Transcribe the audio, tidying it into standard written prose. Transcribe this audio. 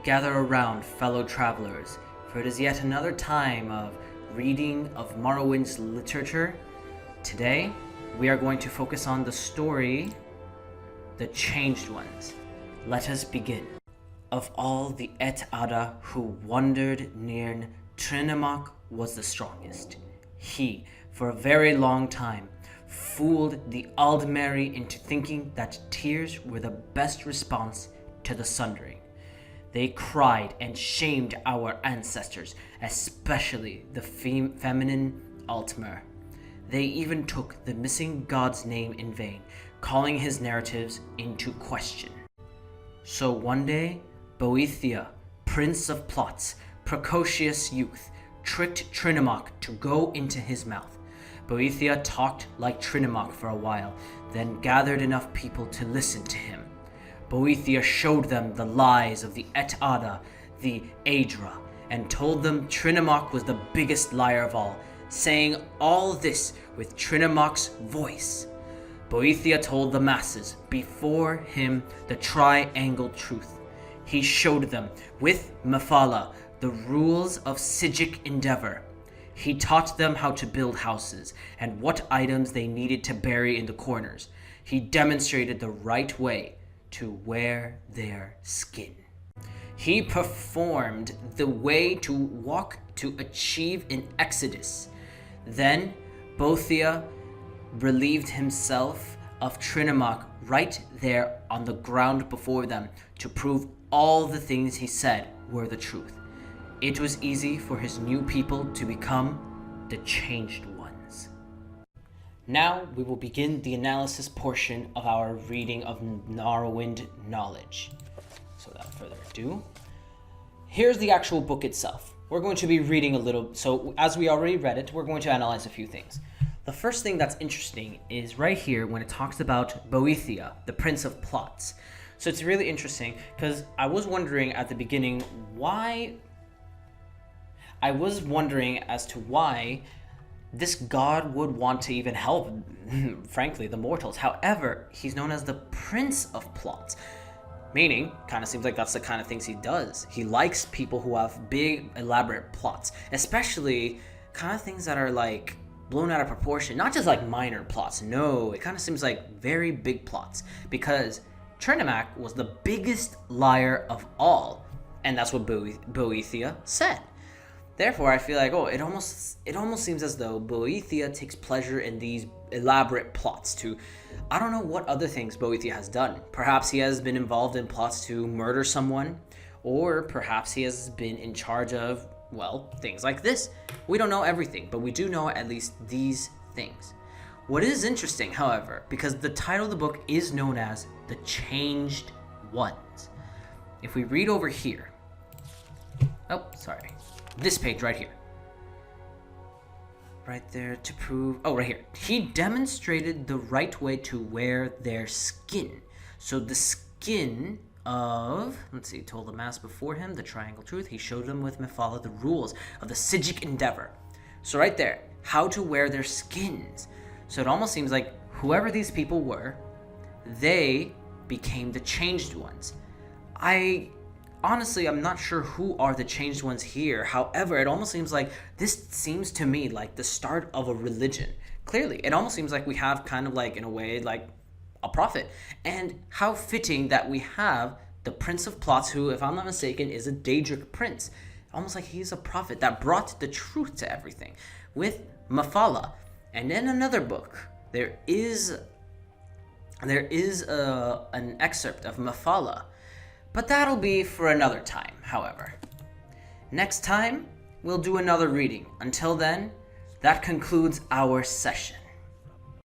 Gather around, fellow travelers, for it is yet another time of reading of Morrowind's literature. Today, we are going to focus on the story, The Changed Ones. Let us begin. Of all the Aedra who wandered Nirn, Trinimac was the strongest. He, for a very long time, fooled the Aldmeri into thinking that tears were the best response to the Sundering. They cried and shamed our ancestors, especially the feminine Altmer. They even took the missing god's name in vain, calling his narratives into question. So one day, Boethiah, prince of plots, precocious youth, tricked Trinimac to go into his mouth. Boethiah talked like Trinimac for a while, then gathered enough people to listen to him. Boethiah showed them the lies of the Aedra, the Aedra, and told them Trinimac was the biggest liar of all, saying all this with Trinimac's voice. Boethiah told the masses before him the triangle truth. He showed them, with Mephala, the rules of Psijic Endeavor. He taught them how to build houses and what items they needed to bury in the corners. He demonstrated the right way to wear their skin. He performed the way to walk to achieve an exodus. Then Boethiah relieved himself of Trinimac right there on the ground before them to prove all the things he said were the truth. It was easy for his new people to become the Changed Ones. Now we will begin the analysis portion of our reading of Morrowind knowledge. So without further ado, here's the actual book itself. We're going to be reading a little, so as we already read it, we're going to analyze a few things. The first thing that's interesting is right here when it talks about Boethiah, the Prince of Plots. So it's really interesting because I was wondering at the beginning as to why this god would want to even help, frankly, the mortals. However, he's known as the Prince of Plots, meaning, kind of seems like that's the kind of things he does. He likes people who have big, elaborate plots, especially kind of things that are like blown out of proportion, not just like minor plots. No, it kind of seems like very big plots, because Trinimac was the biggest liar of all, and that's what Boethiah said. Therefore, I feel like, it almost seems as though Boethiah takes pleasure in these elaborate plots to, I don't know what other things Boethiah has done. Perhaps he has been involved in plots to murder someone, or perhaps he has been in charge of, things like this. We don't know everything, but we do know at least these things. What is interesting, however, because the title of the book is known as The Changed Ones. If we read over here, this page right here. Right there to prove, right here. He demonstrated the right way to wear their skin. So the skin of, told the mass before him the triangle truth. He showed them with Mephala the rules of the Psijic Endeavor. So right there, how to wear their skins. So it almost seems like whoever these people were, they became the Changed Ones. Honestly, I'm not sure who are the Changed Ones here. However, it almost seems like this seems to me like the start of a religion. Clearly, it almost seems like we have kind of like, in a way, like a prophet. And how fitting that we have the Prince of Plots, who, if I'm not mistaken, is a Daedric prince. Almost like he's a prophet that brought the truth to everything. With Mephala. And in another book, there is an excerpt of Mephala. But that'll be for another time, however. Next time, we'll do another reading. Until then, that concludes our session.